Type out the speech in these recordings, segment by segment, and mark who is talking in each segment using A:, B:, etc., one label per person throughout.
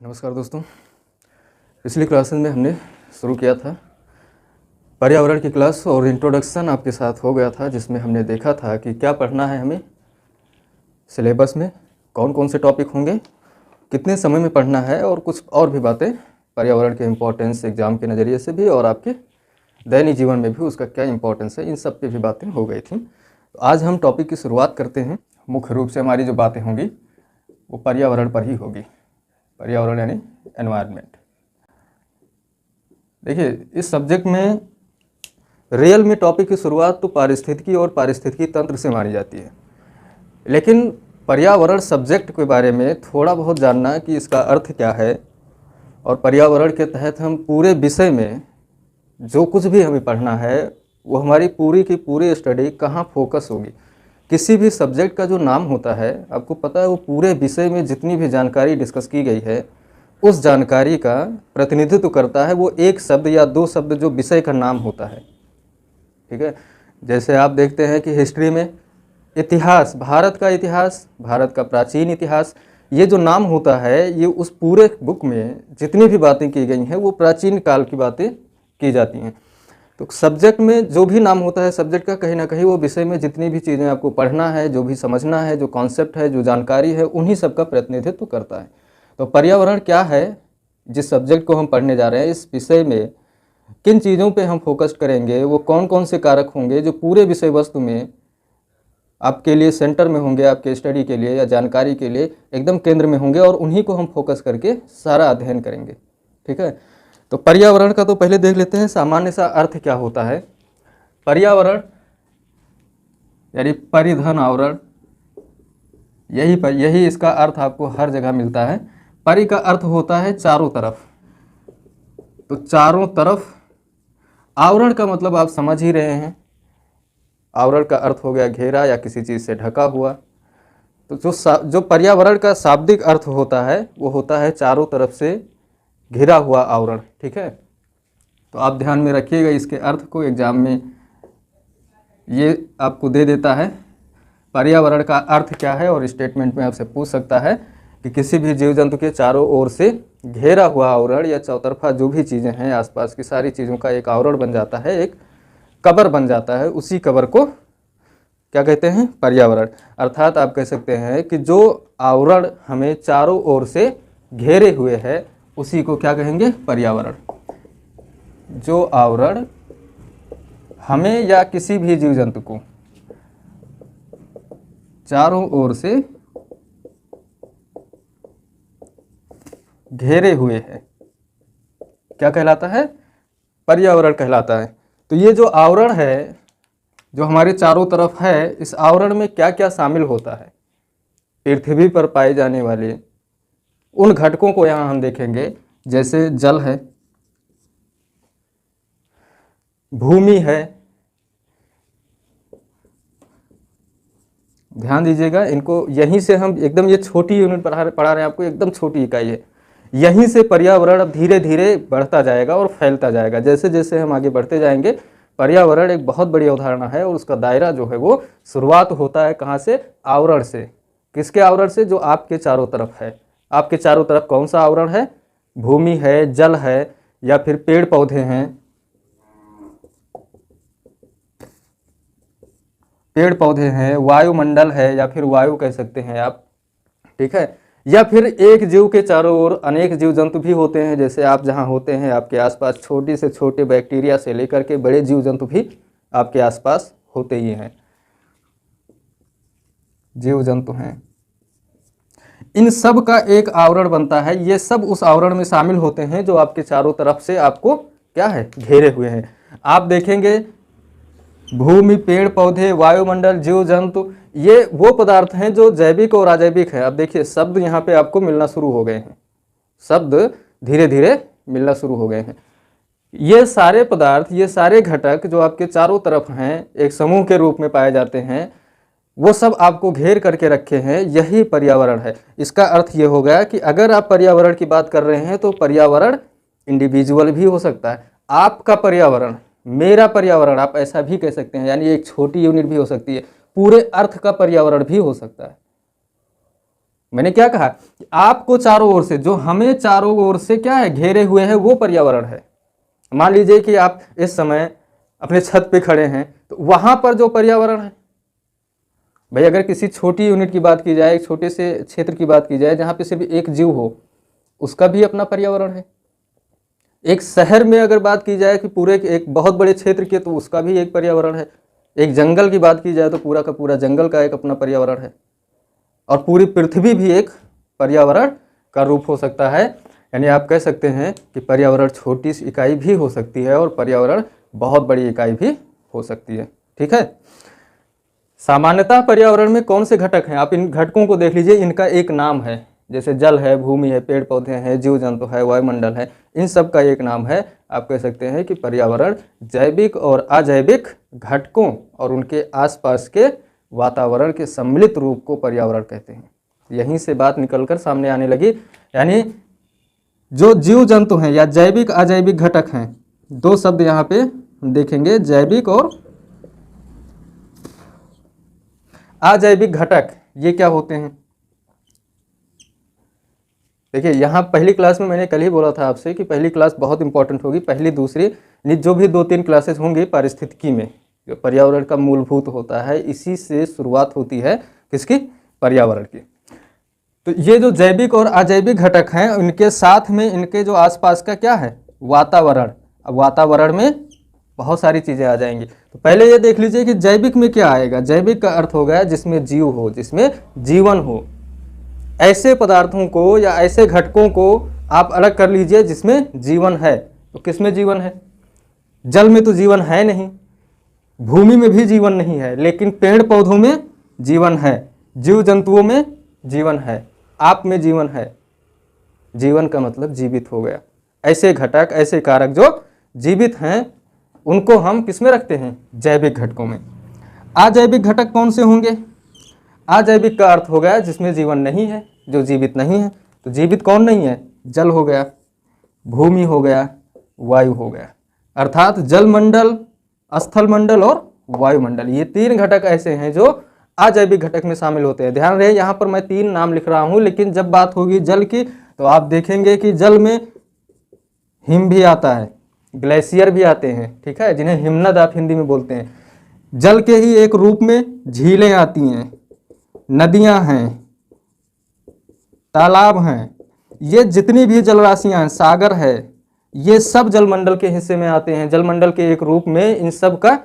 A: नमस्कार दोस्तों। पिछली क्लासेस में हमने शुरू किया था पर्यावरण की क्लास और इंट्रोडक्शन आपके साथ हो गया था, जिसमें हमने देखा था कि क्या पढ़ना है हमें सिलेबस में, कौन कौन से टॉपिक होंगे, कितने समय में पढ़ना है और कुछ और भी बातें पर्यावरण के इम्पोर्टेंस एग्ज़ाम के नज़रिए से भी और आपके दैनिक जीवन में भी उसका क्या इम्पोर्टेंस है, इन सब पे भी बातें हो गई थी। तो आज हम टॉपिक की शुरुआत करते हैं। मुख्य रूप से हमारी जो बातें होंगी वो पर्यावरण पर ही होगी। पर्यावरण यानी एनवायरनमेंट। देखिए, इस सब्जेक्ट में रियल में टॉपिक की शुरुआत तो पारिस्थितिकी और पारिस्थितिकी तंत्र से मानी जाती है, लेकिन पर्यावरण सब्जेक्ट के बारे में थोड़ा बहुत जानना कि इसका अर्थ क्या है और पर्यावरण के तहत हम पूरे विषय में जो कुछ भी हमें पढ़ना है वो हमारी पूरी की पूरी स्टडी कहाँ फोकस होगी। किसी भी सब्जेक्ट का जो नाम होता है, आपको पता है, वो पूरे विषय में जितनी भी जानकारी डिस्कस की गई है उस जानकारी का प्रतिनिधित्व करता है वो एक शब्द या दो शब्द जो विषय का नाम होता है। ठीक है, जैसे आप देखते हैं कि हिस्ट्री में इतिहास, भारत का इतिहास, भारत का प्राचीन इतिहास, ये जो नाम होता है ये उस पूरे बुक में जितनी भी बातें की गई हैं वो प्राचीन काल की बातें की जाती हैं। तो सब्जेक्ट में जो भी नाम होता है सब्जेक्ट का, कहीं ना कहीं वो विषय में जितनी भी चीज़ें आपको पढ़ना है, जो भी समझना है, जो कॉन्सेप्ट है, जो जानकारी है, उन्हीं सब का प्रतिनिधित्व करता है। तो पर्यावरण क्या है, जिस सब्जेक्ट को हम पढ़ने जा रहे हैं, इस विषय में किन चीज़ों पे हम फोकस करेंगे, वो कौन कौन से कारक होंगे जो पूरे विषय वस्तु में आपके लिए सेंटर में होंगे, आपके स्टडी के लिए या जानकारी के लिए एकदम केंद्र में होंगे, और उन्हीं को हम फोकस करके सारा अध्ययन करेंगे। ठीक है, तो पर्यावरण का तो पहले देख लेते हैं सामान्य सा अर्थ क्या होता है। पर्यावरण यानी परिधन आवरण, यही इसका अर्थ आपको हर जगह मिलता है। परि का अर्थ होता है चारों तरफ, तो चारों तरफ। आवरण का मतलब आप समझ ही रहे हैं, आवरण का अर्थ हो गया घेरा या किसी चीज़ से ढका हुआ। तो जो पर्यावरण का शाब्दिक अर्थ होता है वो होता है चारों तरफ से घिरा हुआ आवरण। ठीक है, तो आप ध्यान में रखिएगा इसके अर्थ को, एग्जाम में ये आपको दे देता है पर्यावरण का अर्थ क्या है, और स्टेटमेंट में आपसे पूछ सकता है कि किसी भी जीव जंतु के चारों ओर से घेरा हुआ आवरण या चौतरफा जो भी चीज़ें हैं आसपास की सारी चीज़ों का एक आवरण बन जाता है, एक कवर बन जाता है। उसी कवर को क्या कहते हैं, पर्यावरण। अर्थात आप कह सकते हैं कि जो आवरण हमें चारों ओर से घेरे हुए है उसी को क्या कहेंगे, पर्यावरण। जो आवरण हमें या किसी भी जीव जंतु को चारों ओर से घेरे हुए है क्या कहलाता है, पर्यावरण कहलाता है। तो ये जो आवरण है जो हमारे चारों तरफ है, इस आवरण में क्या क्या शामिल होता है। पृथ्वी पर पाए जाने वाले उन घटकों को यहाँ हम देखेंगे, जैसे जल है, भूमि है। ध्यान दीजिएगा, इनको यहीं से हम एकदम, ये छोटी यूनिट पढ़ा रहे हैं आपको, एकदम छोटी इकाई है। यहीं से पर्यावरण अब धीरे धीरे बढ़ता जाएगा और फैलता जाएगा। जैसे जैसे हम आगे बढ़ते जाएंगे, पर्यावरण एक बहुत बड़ी अवधारणा है और उसका दायरा जो है वो शुरुआत होता है कहाँ से, आवरण से। किसके आवरण से, जो आपके चारों तरफ है। आपके चारों तरफ कौन सा आवरण है, भूमि है, जल है, या फिर पेड़ पौधे हैं, पेड़ पौधे हैं, वायुमंडल है, या फिर वायु कह सकते हैं आप। ठीक है, या फिर एक जीव के चारों ओर अनेक जीव जंतु भी होते हैं। जैसे आप जहाँ होते हैं आपके आसपास छोटी से छोटे बैक्टीरिया से लेकर के बड़े जीव जंतु भी आपके आसपास होते ही हैं, जीव जंतु हैं। इन सब का एक आवरण बनता है। ये सब उस आवरण में शामिल होते हैं जो आपके चारों तरफ से आपको क्या है, घेरे हुए हैं। आप देखेंगे भूमि, पेड़ पौधे, वायुमंडल, जीव जंतु, ये वो पदार्थ हैं जो जैविक और अजैविक है। अब देखिए शब्द यहाँ पे आपको मिलना शुरू हो गए हैं, शब्द धीरे धीरे मिलना शुरू हो गए हैं। ये सारे पदार्थ, ये सारे घटक जो आपके चारों तरफ हैं, एक समूह के रूप में पाए जाते हैं, वो सब आपको घेर करके रखे हैं, यही पर्यावरण है। इसका अर्थ ये हो गया कि अगर आप पर्यावरण की बात कर रहे हैं तो पर्यावरण इंडिविजुअल भी हो सकता है। आपका पर्यावरण, मेरा पर्यावरण, आप ऐसा भी कह सकते हैं, यानी एक छोटी यूनिट भी हो सकती है। पूरे अर्थ का पर्यावरण भी हो सकता है। मैंने क्या कहा कि आपको चारों ओर से, जो हमें चारों ओर से क्या है घेरे हुए है, वो पर्यावरण है। मान लीजिए कि आप इस समय अपने छत पे खड़े हैं, तो वहां पर जो पर्यावरण है, भाई अगर किसी छोटी यूनिट की बात की जाए, एक छोटे से क्षेत्र की बात की जाए जहाँ पे सिर्फ एक जीव हो, उसका भी अपना पर्यावरण है। एक शहर में अगर बात की जाए कि पूरे एक बहुत बड़े क्षेत्र के, तो उसका भी एक पर्यावरण है। एक जंगल की बात की जाए तो पूरा का पूरा जंगल का एक अपना पर्यावरण है। और पूरी पृथ्वी भी एक पर्यावरण का रूप हो सकता है। यानी आप कह सकते हैं कि पर्यावरण छोटी सी इकाई भी हो सकती है और पर्यावरण बहुत बड़ी इकाई भी हो सकती है। ठीक है। सामान्यतः पर्यावरण में कौन से घटक हैं, आप इन घटकों को देख लीजिए, इनका एक नाम है। जैसे जल है, भूमि है, पेड़ पौधे हैं, जीव जंतु है, वायुमंडल है, इन सब का एक नाम है। आप कह सकते हैं कि पर्यावरण जैविक और अजैविक घटकों और उनके आसपास के वातावरण के सम्मिलित रूप को पर्यावरण कहते हैं। यहीं से बात निकलकर सामने आने लगी। यानी जो जीव जंतु हैं या जैविक अजैविक घटक हैं, दो शब्द यहाँ पे देखेंगे, जैविक और अजैविक घटक, ये क्या होते हैं। देखिए यहाँ पहली क्लास में मैंने कल ही बोला था आपसे कि पहली क्लास बहुत इंपॉर्टेंट होगी। पहली दूसरी जो भी 2-3 क्लासेस होंगी पारिस्थितिकी में, जो पर्यावरण का मूलभूत होता है, इसी से शुरुआत होती है किसकी, पर्यावरण की। तो ये जो जैविक और अजैविक घटक हैं, उनके साथ में इनके जो आसपास का क्या है, वातावरण। अब वातावरण में बहुत सारी चीज़ें आ जाएंगी। तो पहले ये देख लीजिए कि जैविक में क्या आएगा। जैविक का अर्थ हो गया जिसमें जीव हो, जिसमें जीवन हो। ऐसे पदार्थों को या ऐसे घटकों को आप अलग कर लीजिए जिसमें जीवन है। तो किसमें जीवन है, जल में तो जीवन है नहीं, भूमि में भी जीवन नहीं है, लेकिन पेड़ पौधों में जीवन है, जीव जंतुओं में जीवन है, आप में जीवन है। जीवन का मतलब जीवित हो गया। ऐसे घटक, ऐसे कारक जो जीवित हैं, उनको हम किस में रखते हैं, जैविक घटकों में। अजैविक घटक कौन से होंगे। अजैविक का अर्थ हो गया जिसमें जीवन नहीं है, जो जीवित नहीं है। तो जीवित कौन नहीं है, जल हो गया, भूमि हो गया, वायु हो गया। अर्थात जल मंडल, स्थल मंडल और वायुमंडल, ये 3 घटक ऐसे हैं जो अजैविक घटक में शामिल होते हैं। ध्यान रहे यहाँ पर मैं 3 नाम लिख रहा हूँ, लेकिन जब बात होगी जल की तो आप देखेंगे कि जल में हिम भी आता है, ग्लेशियर भी आते हैं, ठीक है, जिन्हें हिमनद आप हिंदी में बोलते हैं। जल के ही एक रूप में झीलें आती हैं, नदियां हैं, तालाब हैं, ये जितनी भी जलराशियां हैं, सागर है, ये सब जलमंडल के हिस्से में आते हैं। जलमंडल के एक रूप में इन सब का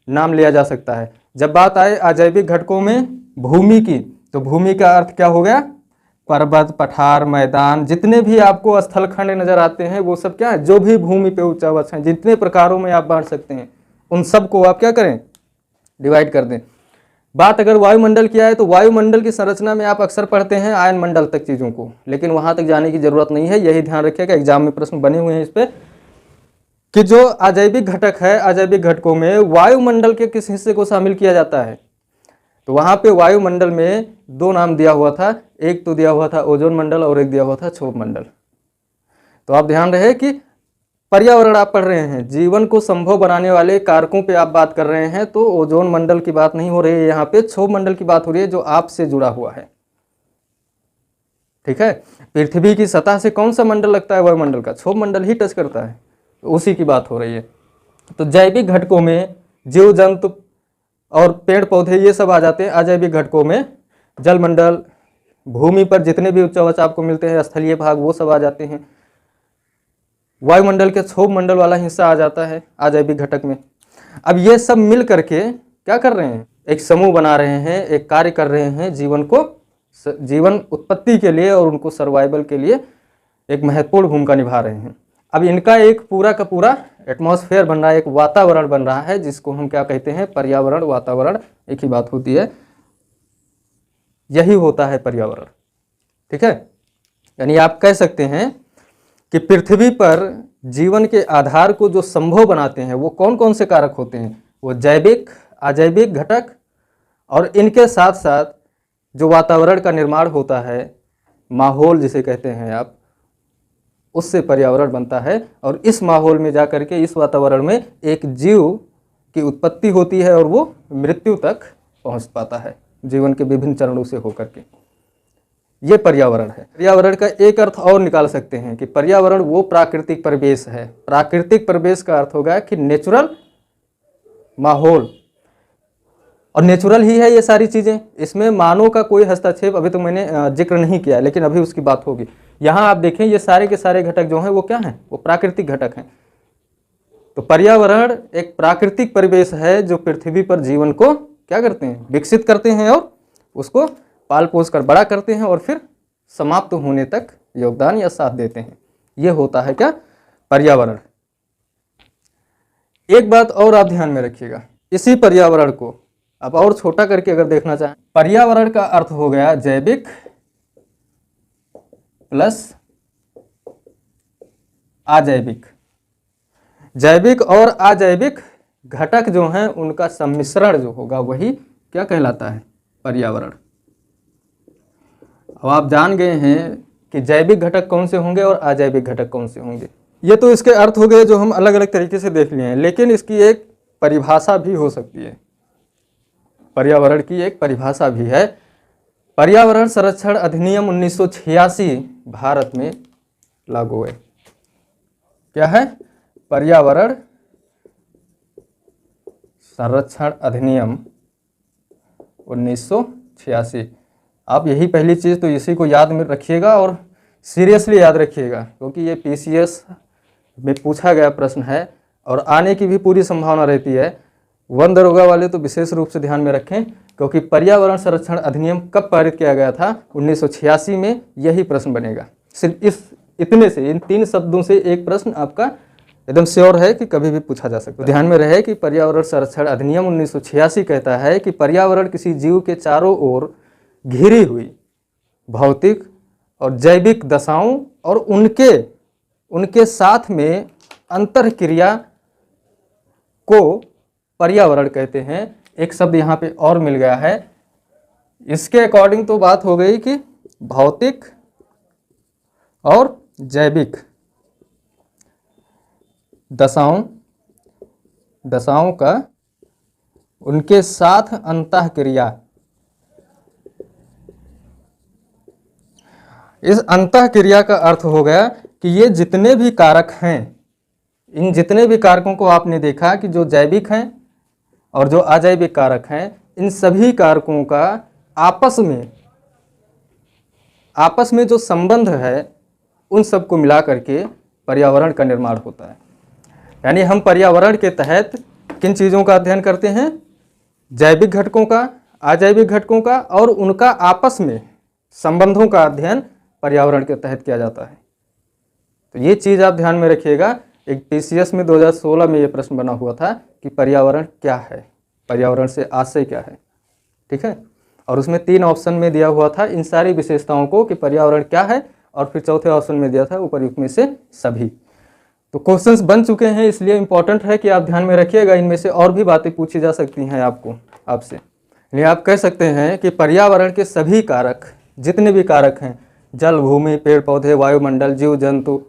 A: नाम लिया जा सकता है। जब बात आए अजैविक घटकों में भूमि की, तो भूमि का अर्थ क्या हो गया, पर्वत, पठार, मैदान, जितने भी आपको स्थलखंड नजर आते हैं वो सब क्या है, जो भी भूमि पे उच्चावच हैं, जितने प्रकारों में आप बांट सकते हैं, उन सब को आप क्या करें, डिवाइड कर दें। बात अगर वायुमंडल की आए तो वायुमंडल की संरचना में आप अक्सर पढ़ते हैं आयन मंडल तक चीज़ों को, लेकिन वहां तक जाने की जरूरत नहीं है। यही ध्यान रखिएगा, एग्जाम में प्रश्न बने हुए हैं इस पर कि जो अजैविक घटक है, अजैविक घटकों में वायुमंडल के किस हिस्से को शामिल किया जाता है। तो वहां पे वायुमंडल में 2 नाम दिया हुआ था, एक तो दिया हुआ था ओजोन मंडल और एक दिया हुआ था क्षोभ मंडल। तो आप ध्यान रहे कि पर्यावरण आप पढ़ रहे हैं, जीवन को संभव बनाने वाले कारकों पे आप बात कर रहे हैं, तो ओजोन मंडल की बात नहीं हो रही है, यहाँ पे क्षोभ मंडल की बात हो रही है जो आपसे जुड़ा हुआ है। ठीक है, पृथ्वी की सतह से कौन सा मंडल लगता है वायुमंडल का, क्षोभ मंडल ही टच करता है, तो उसी की बात हो रही है। तो जैविक घटकों में जीव जंतु और पेड़ पौधे ये सब आ जाते हैं। अजैविक घटकों में जलमंडल, भूमि पर जितने भी उच्चावच आपको मिलते हैं, स्थलीय भाग, वो सब आ जाते हैं। वायुमंडल के क्षोभ मंडल वाला हिस्सा आ जाता है अजैविक घटक में। अब ये सब मिल करके क्या कर रहे हैं, एक समूह बना रहे हैं, एक कार्य कर रहे हैं, जीवन उत्पत्ति के लिए और उनको सर्वाइवल के लिए एक महत्वपूर्ण भूमिका निभा रहे हैं। अब इनका एक पूरा का पूरा एटमॉस्फेयर बन रहा है, एक वातावरण बन रहा है, जिसको हम क्या कहते हैं, पर्यावरण, वातावरण एक ही बात होती है, यही होता है पर्यावरण। ठीक है, यानी आप कह सकते हैं कि पृथ्वी पर जीवन के आधार को जो संभव बनाते हैं वो कौन कौन से कारक होते हैं, वो जैविक, अजैविक घटक, और इनके साथ साथ जो वातावरण का निर्माण होता है, माहौल जिसे कहते हैं आप, उससे पर्यावरण बनता है। और इस माहौल में जा करके, इस वातावरण में एक जीव की उत्पत्ति होती है और वो मृत्यु तक पहुंच पाता है जीवन के विभिन्न चरणों से होकर के। ये पर्यावरण है। पर्यावरण का एक अर्थ और निकाल सकते हैं कि पर्यावरण वो प्राकृतिक परिवेश है। प्राकृतिक परिवेश का अर्थ होगा कि नेचुरल माहौल, और नेचुरल ही है ये सारी चीज़ें, इसमें मानव का कोई हस्तक्षेप अभी तो मैंने जिक्र नहीं किया, लेकिन अभी उसकी बात होगी। यहाँ आप देखें ये सारे के सारे घटक जो हैं वो क्या हैं, वो प्राकृतिक घटक हैं। तो पर्यावरण एक प्राकृतिक परिवेश है जो पृथ्वी पर जीवन को क्या करते हैं, विकसित करते हैं और उसको पाल पोस कर बड़ा करते हैं और फिर समाप्त होने तक योगदान या साथ देते हैं। ये होता है क्या, पर्यावरण। एक बात और आप ध्यान में रखिएगा, इसी पर्यावरण को अब और छोटा करके अगर देखना चाहें, पर्यावरण का अर्थ हो गया जैविक प्लस अजैविक। जैविक और अजैविक घटक जो हैं उनका सम्मिश्रण जो होगा वही क्या कहलाता है, पर्यावरण। अब आप जान गए हैं कि जैविक घटक कौन से होंगे और अजैविक घटक कौन से होंगे। ये तो इसके अर्थ हो गए जो हम अलग अलग तरीके से देख लिए हैं, लेकिन इसकी एक परिभाषा भी हो सकती है। पर्यावरण की एक परिभाषा भी है। पर्यावरण संरक्षण अधिनियम 1986 भारत में लागू है। क्या है, पर्यावरण संरक्षण अधिनियम 1986। आप यही पहली चीज़ तो इसी को याद में रखिएगा और सीरियसली याद रखिएगा, क्योंकि ये पीसीएस में पूछा गया प्रश्न है और आने की भी पूरी संभावना रहती है। वन दरोगा वाले तो विशेष रूप से ध्यान में रखें, क्योंकि पर्यावरण संरक्षण अधिनियम कब पारित किया गया था, 1986 में। यही प्रश्न बनेगा। सिर्फ इतने से, इन 3 शब्दों से एक प्रश्न आपका एकदम श्योर है कि कभी भी पूछा जा सकता है। ध्यान में रहे कि पर्यावरण संरक्षण अधिनियम 1986 कहता है कि पर्यावरण किसी जीव के चारों ओर घिरी हुई भौतिक और जैविक दशाओं और उनके साथ में अंतरक्रिया को पर्यावरण कहते हैं। एक शब्द यहाँ पे और मिल गया है। इसके अकॉर्डिंग तो बात हो गई कि भौतिक और जैविक दशाओं का उनके साथ अंतःक्रिया। इस अंतःक्रिया का अर्थ हो गया कि ये जितने भी कारक हैं, इन जितने भी कारकों को आपने देखा कि जो जैविक हैं और जो अजैविक कारक हैं, इन सभी कारकों का आपस में जो संबंध है उन सबको मिला करके पर्यावरण का निर्माण होता है। यानी हम पर्यावरण के तहत किन चीज़ों का अध्ययन करते हैं, जैविक घटकों का, अजैविक घटकों का और उनका आपस में संबंधों का अध्ययन पर्यावरण के तहत किया जाता है। तो ये चीज़ आप ध्यान में रखिएगा। एक पीसीएस में 2016 में ये प्रश्न बना हुआ था कि पर्यावरण क्या है, पर्यावरण से आशय क्या है, ठीक है। और उसमें 3 ऑप्शन में दिया हुआ था इन सारी विशेषताओं को कि पर्यावरण क्या है, और फिर चौथे ऑप्शन में दिया था उपयुक्त में से सभी। तो क्वेश्चंस बन चुके हैं, इसलिए इम्पॉर्टेंट है कि आप ध्यान में रखिएगा। इनमें से और भी बातें पूछी जा सकती हैं आपसे। इसलिए आप कह सकते हैं कि पर्यावरण के सभी कारक, जितने भी कारक हैं, जल, भूमि, पेड़ पौधे, वायुमंडल, जीव जंतु,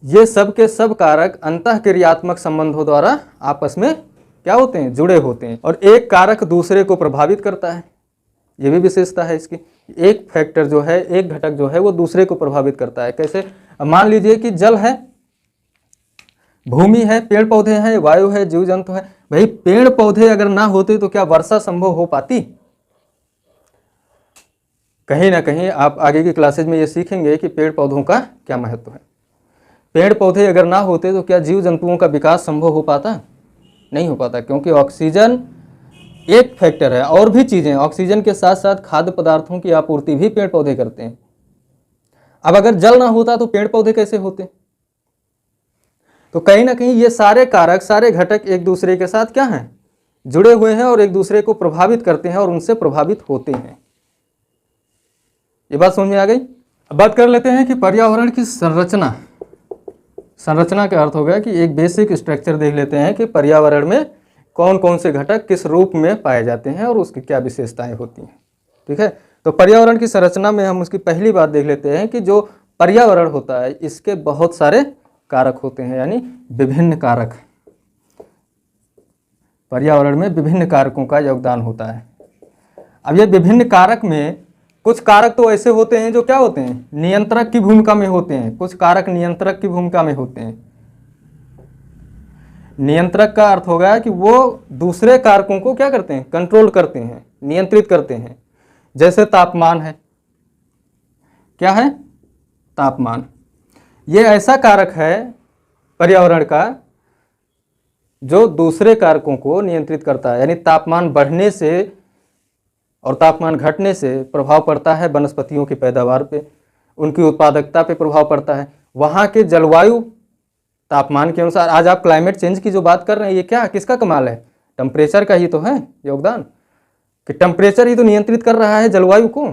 A: ये सब के सब कारक अंतःक्रियात्मक संबंधों द्वारा आपस में क्या होते हैं, जुड़े होते हैं। और एक कारक दूसरे को प्रभावित करता है, ये भी विशेषता है इसकी। एक फैक्टर जो है, एक घटक जो है वो दूसरे को प्रभावित करता है। कैसे, मान लीजिए कि जल है, भूमि है, पेड़ पौधे हैं, वायु है, जीव जंतु है। भाई पेड़ पौधे अगर ना होते तो क्या वर्षा संभव हो पाती? कहीं ना कहीं आप आगे की क्लासेज में ये सीखेंगे कि पेड़ पौधों का क्या महत्व है। पेड़ पौधे अगर ना होते तो क्या जीव जंतुओं का विकास संभव हो पाता? नहीं हो पाता, क्योंकि ऑक्सीजन एक फैक्टर है। और भी चीज़ें, ऑक्सीजन के साथ साथ खाद्य पदार्थों की आपूर्ति भी पेड़ पौधे करते हैं। अब अगर जल ना होता तो पेड़ पौधे कैसे होते? तो कहीं ना कहीं ये सारे कारक, सारे घटक एक दूसरे के साथ क्या हैं, जुड़े हुए हैं और एक दूसरे को प्रभावित करते हैं और उनसे प्रभावित होते हैं। ये बात समझ में आ गई। अब बात कर लेते हैं कि पर्यावरण की संरचना का अर्थ हो गया कि एक बेसिक स्ट्रक्चर देख लेते हैं कि पर्यावरण में कौन कौन से घटक किस रूप में पाए जाते हैं और उसकी क्या विशेषताएं होती हैं, ठीक है। तो पर्यावरण की संरचना में हम उसकी पहली बात देख लेते हैं कि जो पर्यावरण होता है इसके बहुत सारे कारक होते हैं, यानी विभिन्न कारक। पर्यावरण में विभिन्न कारकों का योगदान होता है। अब ये विभिन्न कारक में कुछ कारक तो ऐसे होते हैं जो क्या होते हैं, नियंत्रक की भूमिका में होते हैं। कुछ कारक नियंत्रक की भूमिका में होते हैं। नियंत्रक का अर्थ होगा कि वो दूसरे कारकों को क्या करते हैं, कंट्रोल करते हैं, नियंत्रित करते हैं। जैसे तापमान है, क्या है, तापमान। ये ऐसा कारक है पर्यावरण का जो दूसरे कारकों को नियंत्रित करता है। यानी तापमान बढ़ने से और तापमान घटने से प्रभाव पड़ता है वनस्पतियों की पैदावार पे, उनकी उत्पादकता पे प्रभाव पड़ता है। वहाँ के जलवायु तापमान के अनुसार, आज आप क्लाइमेट चेंज की जो बात कर रहे हैं, ये क्या किसका कमाल है, टेम्परेचर का ही तो है योगदान, कि टेम्परेचर ही तो नियंत्रित कर रहा है जलवायु को।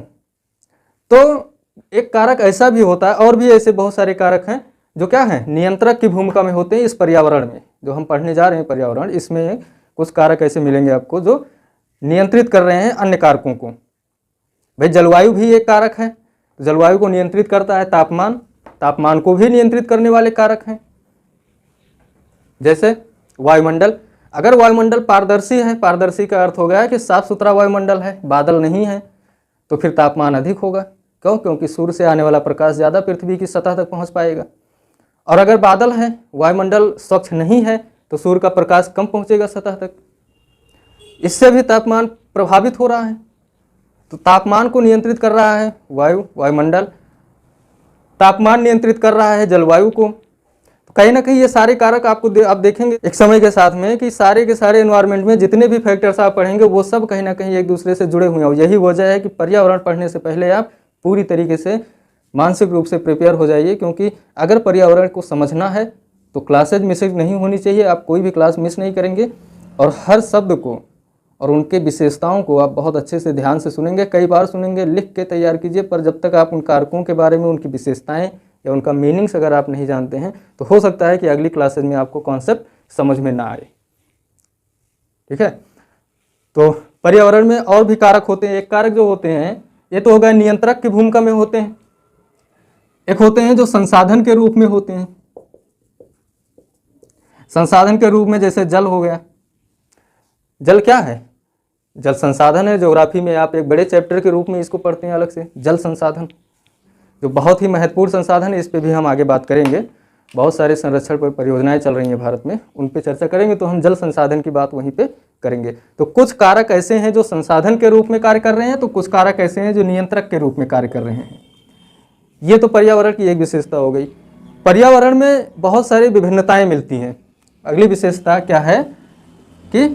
A: तो एक कारक ऐसा भी होता है, और भी ऐसे बहुत सारे कारक हैं जो क्या है, नियंत्रक की भूमिका में होते हैं। इस पर्यावरण में जो हम पढ़ने जा रहे हैं पर्यावरण, इसमें कुछ कारक ऐसे मिलेंगे आपको जो नियंत्रित कर रहे हैं अन्य कारकों को। भाई जलवायु भी एक कारक है, जलवायु को नियंत्रित करता है तापमान, तापमान को भी नियंत्रित करने वाले कारक हैं। जैसे वायुमंडल, अगर वायुमंडल पारदर्शी है, पारदर्शी का अर्थ हो गया कि साफ सुथरा वायुमंडल है, बादल नहीं है, तो फिर तापमान अधिक होगा। क्यों? क्योंकि सूर्य से आने वाला प्रकाश ज़्यादा पृथ्वी की सतह तक पहुंच पाएगा। और अगर बादल है, वायुमंडल स्वच्छ नहीं है, तो सूर्य का प्रकाश कम पहुंचेगा सतह तक, इससे भी तापमान प्रभावित हो रहा है। तो तापमान को नियंत्रित कर रहा है वायुमंडल, तापमान नियंत्रित कर रहा है जलवायु को। तो कहीं ना कहीं ये सारे कारक आपको आप देखेंगे एक समय के साथ में कि सारे के सारे एनवायरनमेंट में जितने भी फैक्टर्स आप पढ़ेंगे वो सब कहीं ना कहीं एक दूसरे से जुड़े हुए हैं। यही वजह है कि पर्यावरण पढ़ने से पहले आप पूरी तरीके से मानसिक रूप से प्रिपेयर हो जाइए, क्योंकि अगर पर्यावरण को समझना है तो क्लासेज मिस नहीं होनी चाहिए। आप कोई भी क्लास मिस नहीं करेंगे और हर शब्द को और उनके विशेषताओं को आप बहुत अच्छे से ध्यान से सुनेंगे, कई बार सुनेंगे, लिख के तैयार कीजिए। पर जब तक आप उन कारकों के बारे में, उनकी विशेषताएं या उनका मीनिंग्स अगर आप नहीं जानते हैं तो हो सकता है कि अगली क्लासेज में आपको कॉन्सेप्ट समझ में ना आए। ठीक है, तो पर्यावरण में और भी कारक होते हैं। एक कारक जो होते हैं, ये तो हो गया नियंत्रक की भूमिका में होते हैं। एक होते हैं जो संसाधन के रूप में होते हैं। संसाधन के रूप में जैसे जल हो गया। जल क्या है? जल संसाधन है। ज्योग्राफी में आप एक बड़े चैप्टर के रूप में इसको पढ़ते हैं अलग से, जल संसाधन, जो बहुत ही महत्वपूर्ण संसाधन है। इस पे भी हम आगे बात करेंगे। बहुत सारे संरक्षण पर परियोजनाएं चल रही हैं भारत में, उन पे चर्चा करेंगे, तो हम जल संसाधन की बात वहीं पे करेंगे। तो कुछ कारक ऐसे हैं जो संसाधन के रूप में कार्य कर रहे हैं, तो कुछ कारक ऐसे हैं जो नियंत्रक के रूप में कार्य कर रहे हैं। ये तो पर्यावरण की एक विशेषता हो गई। पर्यावरण में बहुत सारी विभिन्नताएं मिलती हैं। अगली विशेषता क्या है कि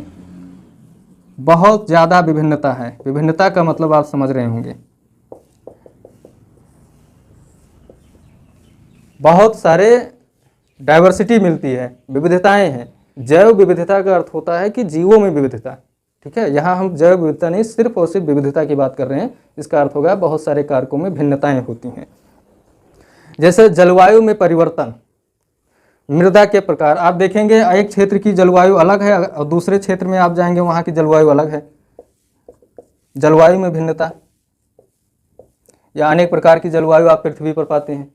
A: बहुत ज़्यादा विभिन्नता है। विभिन्नता का मतलब आप समझ रहे होंगे, बहुत सारे डाइवर्सिटी मिलती है, विविधताएं हैं। जैव विविधता का अर्थ होता है कि जीवों में विविधता। ठीक है, यहाँ हम जैव विविधता नहीं, सिर्फ और सिर्फ विविधता की बात कर रहे हैं। इसका अर्थ होगा बहुत सारे कारकों में भिन्नताएं होती हैं। जैसे जलवायु में परिवर्तन, मृदा के प्रकार। आप देखेंगे एक क्षेत्र की जलवायु अलग है और दूसरे क्षेत्र में आप जाएंगे वहाँ की जलवायु अलग है। जलवायु में भिन्नता, या अनेक प्रकार की जलवायु आप पृथ्वी पर पाते हैं,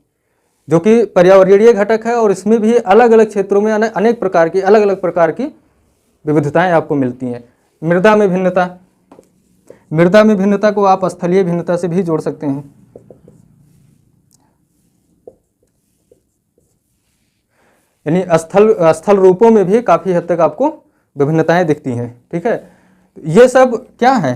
A: जो कि पर्यावरणीय घटक है। और इसमें भी अलग अलग क्षेत्रों में अनेक प्रकार की, अलग अलग प्रकार की विविधताएं आपको मिलती हैं। मृदा में भिन्नता, मृदा में भिन्नता को आप स्थलीय भिन्नता से भी जोड़ सकते हैं। यानी स्थल रूपों में भी काफ़ी हद तक आपको विभिन्नताएं दिखती हैं। ठीक है, ये सब क्या है,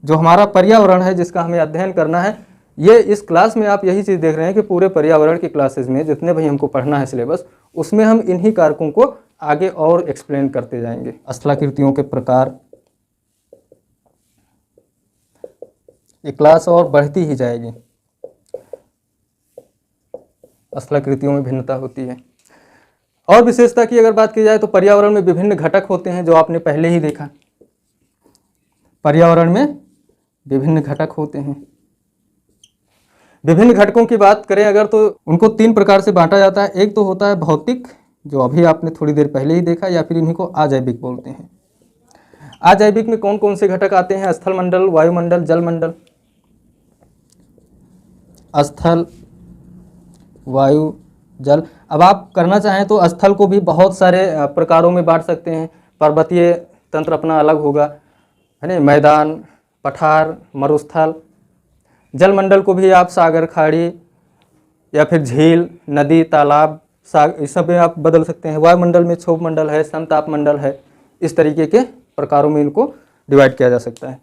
A: जो हमारा पर्यावरण है जिसका हमें अध्ययन करना है। ये इस क्लास में आप यही चीज़ देख रहे हैं कि पूरे पर्यावरण की क्लासेस में जितने भी हमको पढ़ना है सिलेबस, उसमें हम इन्हीं कारकों को आगे और एक्सप्लेन करते जाएंगे। स्थलाकृतियों के प्रकार, ये क्लास और बढ़ती ही जाएगी। स्थलाकृतियों में भिन्नता होती है। और विशेषता की अगर बात की जाए तो पर्यावरण में विभिन्न घटक होते हैं, जो आपने पहले ही देखा। पर्यावरण में विभिन्न घटक होते हैं। विभिन्न घटकों की बात करें अगर, तो उनको 3 प्रकार से बांटा जाता है। एक तो होता है भौतिक, जो अभी आपने थोड़ी देर पहले ही देखा, या फिर इन्हीं को अजैविक बोलते हैं। अजैविक में कौन कौन से घटक आते हैं? स्थल मंडल, वायुमंडल, जल मंडल। स्थल, वायु, जल। अब आप करना चाहें तो स्थल को भी बहुत सारे प्रकारों में बांट सकते हैं। पर्वतीय तंत्र अपना अलग होगा, है ना, मैदान, पठार, मरुस्थल। जलमंडल को भी आप सागर, खाड़ी या फिर झील, नदी, तालाब, इस सब में आप बदल सकते हैं। वायुमंडल में क्षोभ मंडल है, समताप मंडल है, इस तरीके के प्रकारों में इनको डिवाइड किया जा सकता है।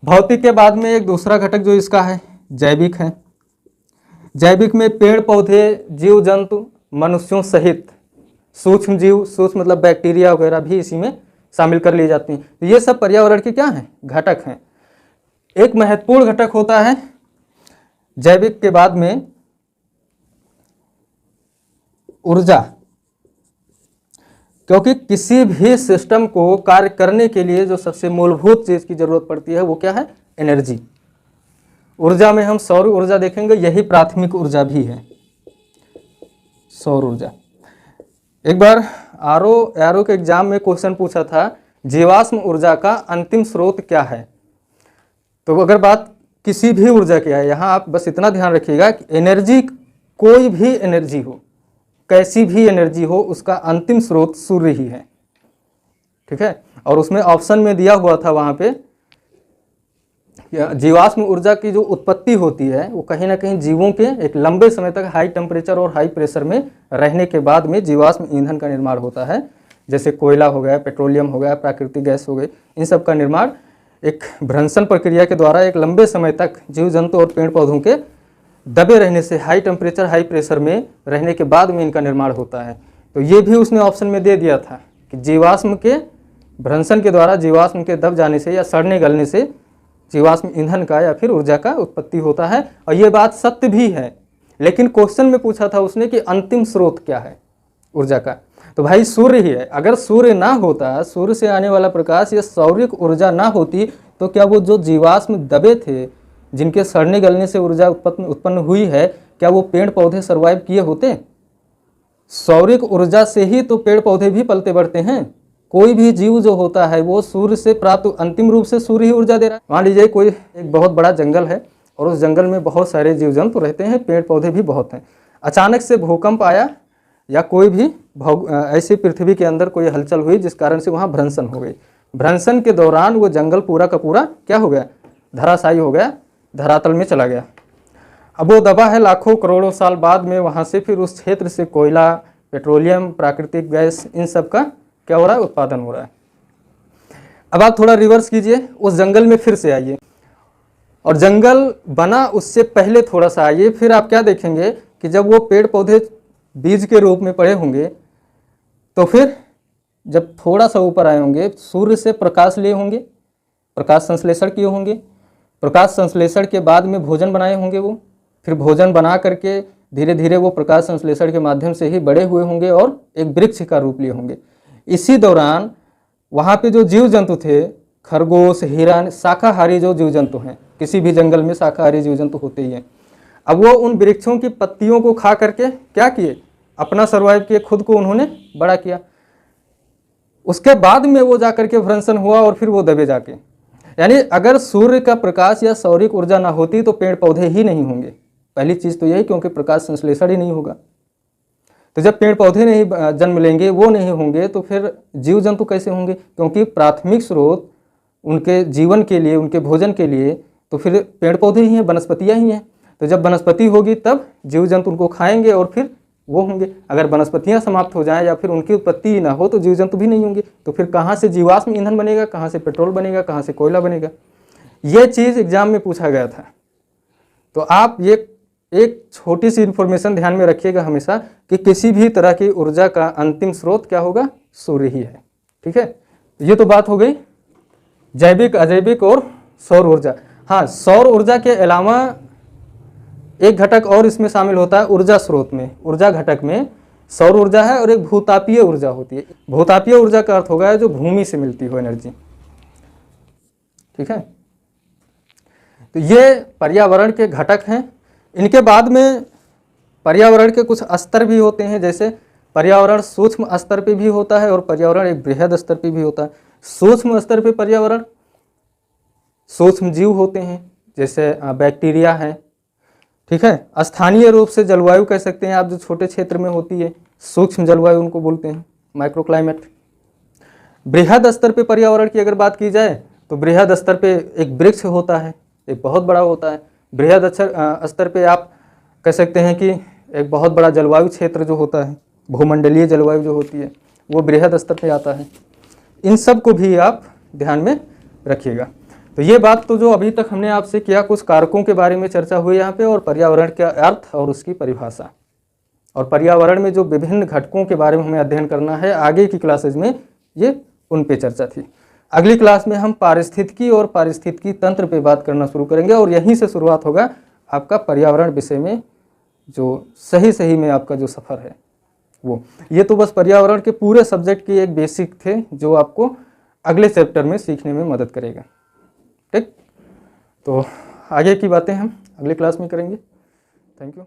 A: भौतिक के बाद में एक दूसरा घटक जो इसका है जैविक है। जैविक में पेड़ पौधे, जीव जंतु, मनुष्यों सहित सूक्ष्म जीव, सूक्ष्म मतलब बैक्टीरिया वगैरह भी इसी में शामिल कर ली जाती हैं। तो ये सब पर्यावरण के क्या हैं, घटक हैं। एक महत्वपूर्ण घटक होता है जैविक के बाद में ऊर्जा, क्योंकि किसी भी सिस्टम को कार्य करने के लिए जो सबसे मूलभूत चीज की जरूरत पड़ती है वो क्या है, एनर्जी। ऊर्जा में हम सौर ऊर्जा देखेंगे, यही प्राथमिक ऊर्जा भी है, सौर ऊर्जा। एक बार आरओ के एग्जाम में क्वेश्चन पूछा था जीवाश्म ऊर्जा का अंतिम स्रोत क्या है। तो अगर बात किसी भी ऊर्जा की है, यहाँ आप बस इतना ध्यान रखिएगा कि एनर्जी, कोई भी एनर्जी हो, कैसी भी एनर्जी हो, उसका अंतिम स्रोत सूर्य ही है। ठीक है, और उसमें ऑप्शन में दिया हुआ था वहाँ पे जीवाश्म ऊर्जा की जो उत्पत्ति होती है वो कहीं ना कहीं जीवों के एक लंबे समय तक हाई टेम्परेचर और हाई प्रेशर में रहने के बाद में जीवाश्म ईंधन का निर्माण होता है। जैसे कोयला हो गया, पेट्रोलियम हो गया, प्राकृतिक गैस हो गई, इन सब का निर्माण एक भ्रंशन प्रक्रिया के द्वारा एक लंबे समय तक जीव जंतु और पेड़ पौधों के दबे रहने से, हाई टेम्परेचर हाई प्रेशर में रहने के बाद में इनका निर्माण होता है। तो ये भी उसने ऑप्शन में दे दिया था कि जीवाश्म के भ्रंशन के द्वारा, जीवाश्म के दब जाने से या सड़ने गलने से जीवाश्म ईंधन का या फिर ऊर्जा का उत्पत्ति होता है। और ये बात सत्य भी है, लेकिन क्वेश्चन में पूछा था उसने कि अंतिम स्रोत क्या है ऊर्जा का, तो भाई सूर्य ही है। अगर सूर्य ना होता, सूर्य से आने वाला प्रकाश या सौरिक ऊर्जा ना होती, तो क्या वो जो जीवाश्म दबे थे, जिनके सड़ने गलने से ऊर्जा उत्पन्न हुई है, क्या वो पेड़ पौधे सर्वाइव किए होते? सौरिक ऊर्जा से ही तो पेड़ पौधे भी पलते बढ़ते हैं। कोई भी जीव जो होता है वो सूर्य से प्राप्त, अंतिम रूप से सूर्य ही ऊर्जा दे रहा है। मान लीजिए कोई एक बहुत बड़ा जंगल है और उस जंगल में बहुत सारे जीव जंतु रहते हैं, पेड़ पौधे भी बहुत हैं। अचानक से भूकंप आया या कोई भी ऐसी पृथ्वी के अंदर कोई हलचल हुई जिस कारण से वहाँ भ्रंशन हो गई। भ्रंशन के दौरान वो जंगल पूरा का पूरा क्या हो गया, धराशायी हो गया, धरातल में चला गया। अब वो दबा है, लाखों करोड़ों साल बाद में वहाँ से फिर उस क्षेत्र से कोयला, पेट्रोलियम, प्राकृतिक गैस, इन सब का क्या हो रहा है, उत्पादन हो रहा है। अब आप थोड़ा रिवर्स कीजिए, उस जंगल में फिर से आइए और जंगल बना उससे पहले थोड़ा सा आइए, फिर आप क्या देखेंगे कि जब वो पेड़ पौधे बीज के रूप में पड़े होंगे, तो फिर जब थोड़ा सा ऊपर आए होंगे, सूर्य से प्रकाश लिए होंगे, प्रकाश संश्लेषण किए होंगे, प्रकाश संश्लेषण के बाद में भोजन बनाए होंगे वो, फिर भोजन बना करके धीरे धीरे वो प्रकाश संश्लेषण के माध्यम से ही बड़े हुए होंगे और एक वृक्ष का रूप लिए होंगे। इसी दौरान वहाँ पे जो जीव जंतु थे, खरगोश, हिरण, शाकाहारी जो जीव जंतु हैं, किसी भी जंगल में शाकाहारी जीव जंतु होते ही हैं, अब वो उन वृक्षों की पत्तियों को खा करके क्या किए, अपना सर्वाइव किए, खुद को उन्होंने बड़ा किया। उसके बाद में वो जाकर के भ्रंशन हुआ और फिर वो दबे जाके, यानी अगर सूर्य का प्रकाश या सौरिक ऊर्जा ना होती तो पेड़ पौधे ही नहीं होंगे। पहली चीज़ तो यही, क्योंकि प्रकाश संश्लेषण ही नहीं होगा। तो जब पेड़ पौधे नहीं जन्म लेंगे, वो नहीं होंगे, तो फिर जीव जंतु कैसे होंगे? क्योंकि प्राथमिक स्रोत उनके जीवन के लिए, उनके भोजन के लिए तो फिर पेड़ पौधे ही हैं, वनस्पतियाँ ही हैं। तो जब वनस्पति होगी तब जीव जंतु उनको खाएंगे और फिर वो होंगे। अगर वनस्पतियाँ समाप्त हो जाएं या फिर उनकी उत्पत्ति ही ना हो तो जीव जंतु भी नहीं होंगे। तो फिर कहाँ से जीवाश्म ईंधन बनेगा, कहाँ से पेट्रोल बनेगा, कहाँ से कोयला बनेगा? ये चीज़ एग्जाम में पूछा गया था। तो आप ये एक छोटी सी इन्फॉर्मेशन ध्यान में रखिएगा हमेशा कि किसी भी तरह की ऊर्जा का अंतिम स्रोत क्या होगा, सूर्य ही है। ठीक है, ये तो बात हो गई जैविक, अजैविक और सौर ऊर्जा। हाँ, सौर ऊर्जा के अलावा एक घटक और इसमें शामिल होता है ऊर्जा स्रोत में। ऊर्जा घटक में सौर ऊर्जा है और एक भूतापीय ऊर्जा होती है। भूतापीय ऊर्जा का अर्थ होगा जो भूमि से मिलती हो एनर्जी। ठीक है, तो ये पर्यावरण के घटक हैं। इनके बाद में पर्यावरण के कुछ स्तर भी होते हैं, जैसे पर्यावरण सूक्ष्म स्तर पे भी होता है और पर्यावरण एक बृहद स्तर पे भी होता है। सूक्ष्म स्तर पे पर्यावरण सूक्ष्म जीव होते हैं, जैसे बैक्टीरिया है। ठीक है, स्थानीय रूप से जलवायु कह सकते हैं आप, जो छोटे क्षेत्र में होती है, सूक्ष्म जलवायु उनको बोलते हैं, माइक्रो क्लाइमेट। बृहद स्तर पे पर्यावरण की अगर बात की जाए तो बृहद स्तर पे एक वृक्ष होता है, एक बहुत बड़ा होता है, बृहद स्तर पे आप कह सकते हैं कि एक बहुत बड़ा जलवायु क्षेत्र जो होता है, भूमंडलीय जलवायु जो होती है, वो बृहद स्तर पे आता है। इन सब को भी आप ध्यान में रखिएगा। तो ये बात तो जो अभी तक हमने आपसे किया, कुछ कारकों के बारे में चर्चा हुई यहाँ पे, और पर्यावरण का अर्थ और उसकी परिभाषा, और पर्यावरण में जो विभिन्न घटकों के बारे में हमें अध्ययन करना है आगे की क्लासेज में, ये उन पे चर्चा थी। अगली क्लास में हम पारिस्थितिकी और पारिस्थितिकी तंत्र पे बात करना शुरू करेंगे, और यहीं से शुरुआत होगा आपका पर्यावरण विषय में जो सही में आपका जो सफ़र है वो। ये तो बस पर्यावरण के पूरे सब्जेक्ट की एक बेसिक थे जो आपको अगले चैप्टर में सीखने में मदद करेगा। ठीक, तो आगे की बातें हम अगली क्लास में करेंगे। Thank you.